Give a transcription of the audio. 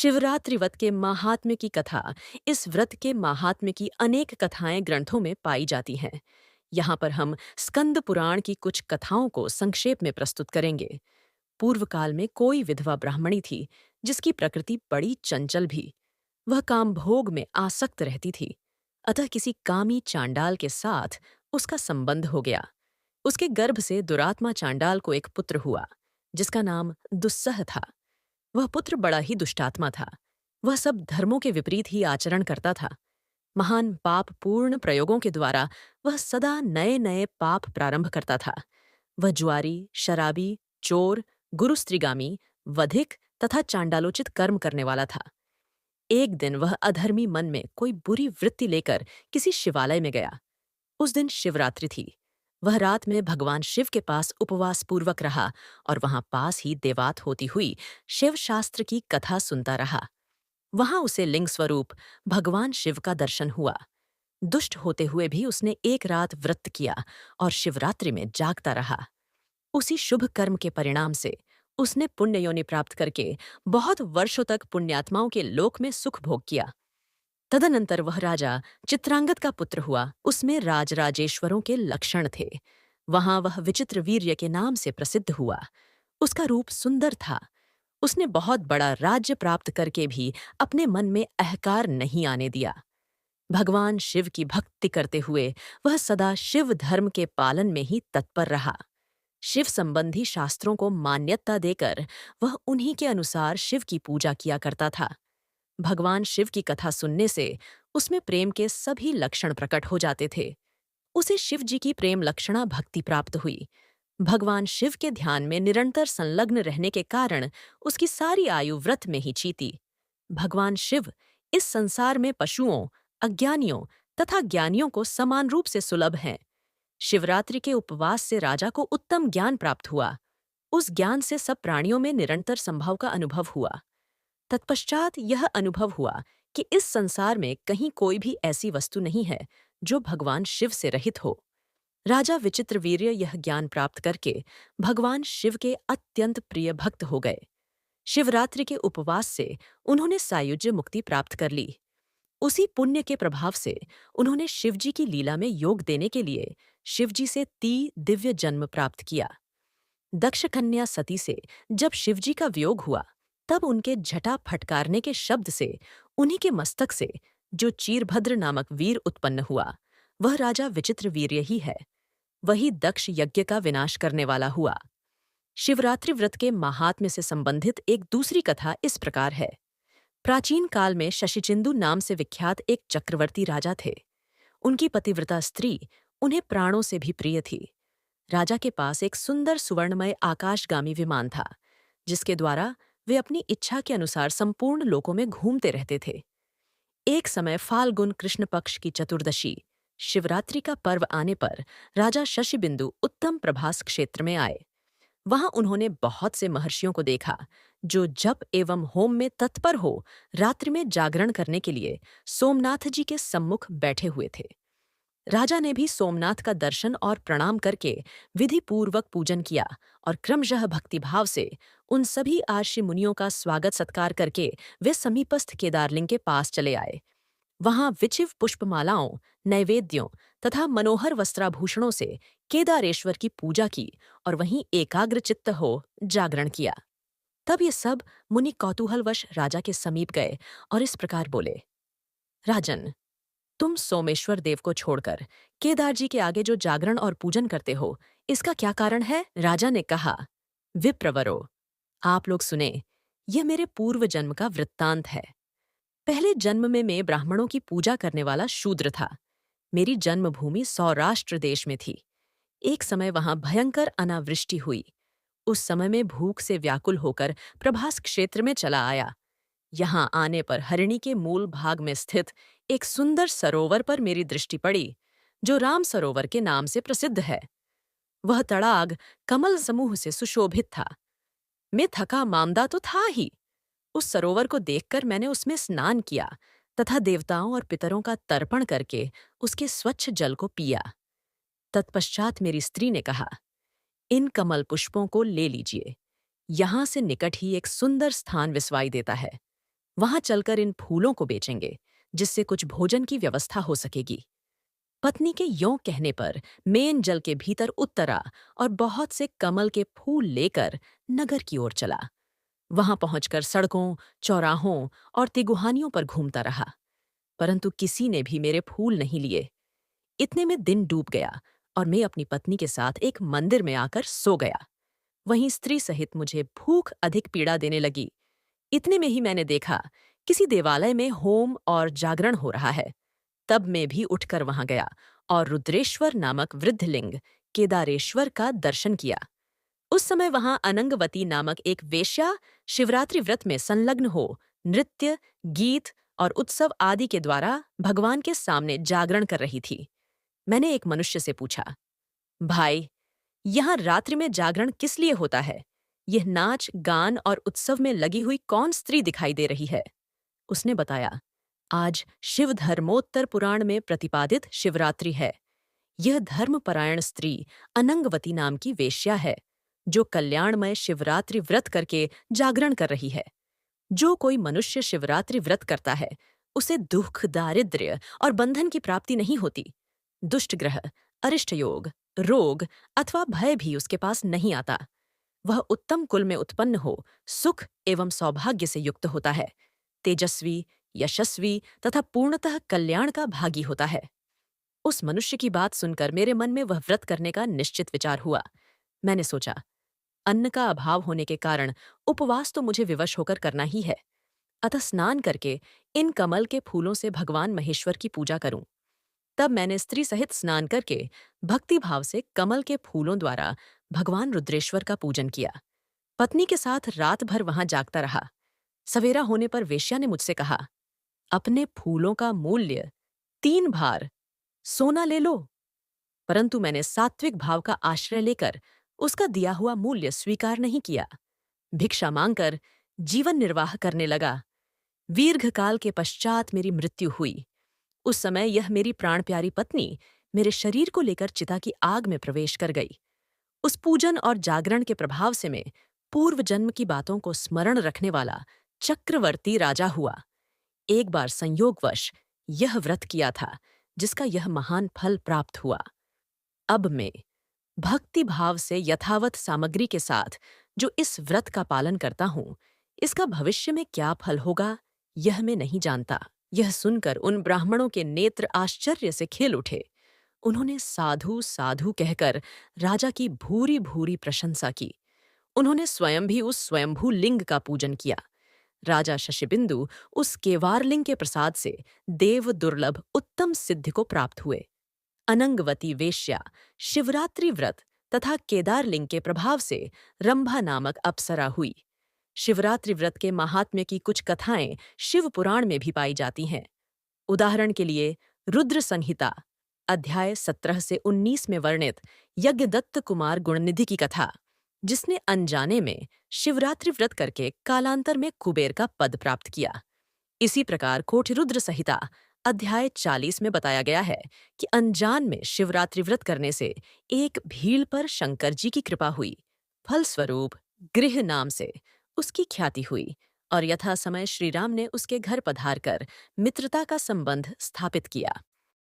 शिवरात्रि व्रत के माहात्म्य की कथा। इस व्रत के माहात्म्य की अनेक कथाएं ग्रंथों में पाई जाती हैं। यहाँ पर हम स्कंद पुराण की कुछ कथाओं को संक्षेप में प्रस्तुत करेंगे। पूर्व काल में कोई विधवा ब्राह्मणी थी जिसकी प्रकृति बड़ी चंचल भी। वह काम भोग में आसक्त रहती थी। अतः किसी कामी चांडाल के साथ उसका संबंध हो गया। उसके गर्भ से दुरात्मा चांडाल को एक पुत्र हुआ जिसका नाम दुस्सह था। वह पुत्र बड़ा ही दुष्टात्मा था। वह सब धर्मों के विपरीत ही आचरण करता था। महान पाप पूर्ण प्रयोगों के द्वारा वह सदा नए नए पाप प्रारंभ करता था। वह जुआरी, शराबी, चोर, गुरुस्त्रीगामी, वधिक तथा चांडालोचित कर्म करने वाला था। एक दिन वह अधर्मी मन में कोई बुरी वृत्ति लेकर किसी शिवालय में गया। उस दिन शिवरात्रि थी। वह रात में भगवान शिव के पास उपवास पूर्वक रहा और वहां पास ही देवात होती हुई शिव शास्त्र की कथा सुनता रहा। वहां उसे लिंग स्वरूप भगवान शिव का दर्शन हुआ। दुष्ट होते हुए भी उसने एक रात व्रत किया और शिवरात्रि में जागता रहा। उसी शुभ कर्म के परिणाम से उसने पुण्य योनि प्राप्त करके बहुत वर्षों तक पुण्यात्माओं के लोक में सुख भोग किया। तदनंतर वह राजा चित्रांगद का पुत्र हुआ। उसमें राजराजेश्वरों के लक्षण थे। वहां वह विचित्र वीर्य के नाम से प्रसिद्ध हुआ। उसका रूप सुंदर था। उसने बहुत बड़ा राज्य प्राप्त करके भी अपने मन में अहंकार नहीं आने दिया। भगवान शिव की भक्ति करते हुए वह सदा शिव धर्म के पालन में ही तत्पर रहा। शिव संबंधी शास्त्रों को मान्यता देकर वह उन्हीं के अनुसार शिव की पूजा किया करता था। भगवान शिव की कथा सुनने से उसमें प्रेम के सभी लक्षण प्रकट हो जाते थे। उसे शिव जी की प्रेम लक्षणा भक्ति प्राप्त हुई। भगवान शिव के ध्यान में निरंतर संलग्न रहने के कारण उसकी सारी आयु व्रत में ही चीती। भगवान शिव इस संसार में पशुओं, अज्ञानियों तथा ज्ञानियों को समान रूप से सुलभ हैं। शिवरात्रि के उपवास से राजा को उत्तम ज्ञान प्राप्त हुआ। उस ज्ञान से सब प्राणियों में निरंतर संभव का अनुभव हुआ। तत्पश्चात यह अनुभव हुआ कि इस संसार में कहीं कोई भी ऐसी वस्तु नहीं है जो भगवान शिव से रहित हो। राजा विचित्रवीर्य यह ज्ञान प्राप्त करके भगवान शिव के अत्यंत प्रिय भक्त हो गए। शिवरात्रि के उपवास से उन्होंने सायुज्य मुक्ति प्राप्त कर ली। उसी पुण्य के प्रभाव से उन्होंने शिवजी की लीला में योग देने के लिए शिवजी से दिव्य जन्म प्राप्त किया। दक्ष कन्या सती से जब शिवजी का वियोग हुआ तब उनके जटा फटकारने के शब्द से उन्हीं के मस्तक से जो चीरभद्र नामक वीर उत्पन्न हुआ, वह राजा विचित्रवीर्य ही है। वही दक्ष यज्ञ का विनाश करने वाला हुआ। शिवरात्रि व्रत के महात्म्य से संबंधित एक दूसरी कथा इस प्रकार है। प्राचीन काल में शशिचिंदु नाम से विख्यात एक चक्रवर्ती राजा थे। उनकी पतिव्रता स्त्री उन्हें प्राणों से भी प्रिय थी। राजा के पास एक सुंदर सुवर्णमय आकाशगामी विमान था जिसके द्वारा वे अपनी इच्छा के अनुसार संपूर्ण लोकों में घूमते रहते थे। एक समय फाल्गुन कृष्ण पक्ष की चतुर्दशी शिवरात्रि का पर्व आने पर राजा शशिबिंदु उत्तम प्रभास क्षेत्र में आए। वहां उन्होंने बहुत से महर्षियों को देखा जो जप एवं होम में तत्पर हो रात्रि में जागरण करने के लिए सोमनाथ जी के सम्मुख बैठे हुए थे। राजा ने भी सोमनाथ का दर्शन और प्रणाम करके विधि पूर्वक पूजन किया और क्रमशः भक्तिभाव से उन सभी आर्षि मुनियों का स्वागत सत्कार करके वे समीपस्थ केदारलिंग के पास चले आए। वहां विचिव पुष्पमालाओं, नैवेद्यों तथा मनोहर वस्त्राभूषणों से केदारेश्वर की पूजा की और वहीं एकाग्रचित्त हो जागरण किया। तब ये सब मुनि कौतूहलवश राजा के समीप गए और इस प्रकार बोले, राजन, तुम सोमेश्वर देव को छोड़कर केदार जी के आगे जो जागरण और पूजन करते हो, इसका क्या कारण है? राजा ने कहा, विप्रवरो, आप लोग सुने, यह मेरे पूर्व जन्म का वृत्तांत है। पहले जन्म में मैं ब्राह्मणों की पूजा करने वाला शूद्र था। मेरी जन्मभूमि सौराष्ट्र देश में थी। एक समय वहां भयंकर अनावृष्टि हुई। उस समय में भूख से व्याकुल होकर प्रभास क्षेत्र में चला आया। यहाँ आने पर हरिणी के मूल भाग में स्थित एक सुंदर सरोवर पर मेरी दृष्टि पड़ी, जो राम सरोवर के नाम से प्रसिद्ध है। वह तड़ाग कमल समूह से सुशोभित था। मैं थका मांदा तो था ही। उस सरोवर को देखकर मैंने उसमें स्नान किया तथा देवताओं और पितरों का तर्पण करके उसके स्वच्छ जल को पिया। तत्पश्चात मेरी स्त्री ने कहा, इन कमल पुष्पों को ले लीजिए। यहाँ से निकट ही एक सुंदर स्थान विस्वाई देता है। वहां चलकर इन फूलों को बेचेंगे, जिससे कुछ भोजन की व्यवस्था हो सकेगी। पत्नी के यों कहने पर मेन जल के भीतर उतरा और बहुत से कमल के फूल लेकर नगर की ओर चला। वहां पहुंचकर सड़कों, चौराहों और तिगुहानियों पर घूमता रहा, परंतु किसी ने भी मेरे फूल नहीं लिए। इतने में दिन डूब गया और मैं अपनी पत्नी के साथ एक मंदिर में आकर सो गया। वहीं स्त्री सहित मुझे भूख अधिक पीड़ा देने लगी। इतने में ही मैंने देखा किसी देवालय में होम और जागरण हो रहा है। तब मैं भी उठकर वहां गया और रुद्रेश्वर नामक वृद्धलिंग केदारेश्वर का दर्शन किया। उस समय वहां अनंगवती नामक एक वेश्या शिवरात्रि व्रत में संलग्न हो नृत्य, गीत और उत्सव आदि के द्वारा भगवान के सामने जागरण कर रही थी। मैंने एक मनुष्य से पूछा, भाई, यहाँ रात्रि में जागरण किस लिए होता है? यह नाच, गान और उत्सव में लगी हुई कौन स्त्री दिखाई दे रही है? उसने बताया, आज शिव धर्मोत्तर पुराण में प्रतिपादित शिवरात्रि है। यह धर्मपरायण स्त्री अनंगवती नाम की वेश्या है, जो कल्याणमय शिवरात्रि व्रत करके जागरण कर रही है। जो कोई मनुष्य शिवरात्रि व्रत करता है, उसे दुख, दारिद्र्य और बंधन की प्राप्ति नहीं होती। दुष्ट ग्रह, अरिष्ट योग, रोग अथवा भय भी उसके पास नहीं आता। वह उत्तम कुल में उत्पन्न हो सुख एवं सौभाग्य से युक्त होता है, तेजस्वी, यशस्वी तथा पूर्णतः कल्याण का भागी होता है। उस मनुष्य की बात सुनकर मेरे मन में वह व्रत करने का निश्चित विचार हुआ। मैंने सोचा, अन्न का अभाव होने के कारण उपवास तो मुझे विवश होकर करना ही है, अतः स्नान करके इन कमल के फूलों से भगवान महेश्वर की पूजा करूं। तब मैंने स्त्री सहित स्नान करके भक्ति भाव से कमल के फूलों द्वारा भगवान रुद्रेश्वर का पूजन किया। पत्नी के साथ रात भर वहां जागता रहा। सवेरा होने पर वेश्या ने मुझसे कहा, अपने फूलों का मूल्य 3 भार सोना ले लो। परंतु मैंने सात्विक भाव का आश्रय लेकर उसका दिया हुआ मूल्य स्वीकार नहीं किया। भिक्षा मांगकर जीवन निर्वाह करने लगा। दीर्घकाल के पश्चात मेरी मृत्यु हुई। उस समय यह मेरी प्राण प्यारी पत्नी मेरे शरीर को लेकर चिता की आग में प्रवेश कर गई। उस पूजन और जागरण के प्रभाव से मैं पूर्व जन्म की बातों को स्मरण रखने वाला चक्रवर्ती राजा हुआ। एक बार संयोगवश यह व्रत किया था, जिसका यह महान फल प्राप्त हुआ। अब मैं भक्ति भाव से यथावत सामग्री के साथ जो इस व्रत का पालन करता हूँ, इसका भविष्य में क्या फल होगा, यह मैं नहीं जानता। यह सुनकर उन ब्राह्मणों के नेत्र आश्चर्य से खेल उठे। उन्होंने साधु साधु कहकर राजा की भूरी भूरी प्रशंसा की। उन्होंने स्वयं भी उस स्वयंभू लिंग का पूजन किया। राजा शशिबिंदु उस केवारलिंग के प्रसाद से देव दुर्लभ उत्तम सिद्धि को प्राप्त हुए। अनंगवती वेश्या शिवरात्रि व्रत तथा केदारलिंग के प्रभाव से रंभा नामक अप्सरा हुई। शिवरात्रि व्रत के महात्म्य की कुछ कथाएं शिव पुराण में भी पाई जाती हैं। उदाहरण के लिए रुद्र संहिता अध्याय 17 से 19 में वर्णित यज्ञदत्त कुमार गुणनिधि की कथा, जिसने अनजाने में शिवरात्रि व्रत करके कालांतर में कुबेर का पद प्राप्त किया। इसी प्रकार कोटिरुद्र संहिता अध्याय 40 में बताया गया है कि अनजान में शिवरात्रि व्रत करने से एक भील पर शंकर जी की कृपा हुई। फलस्वरूप गृह नाम से उसकी ख्याति हुई और यथा समय श्रीराम ने उसके घर पधार कर मित्रता का संबंध स्थापित किया।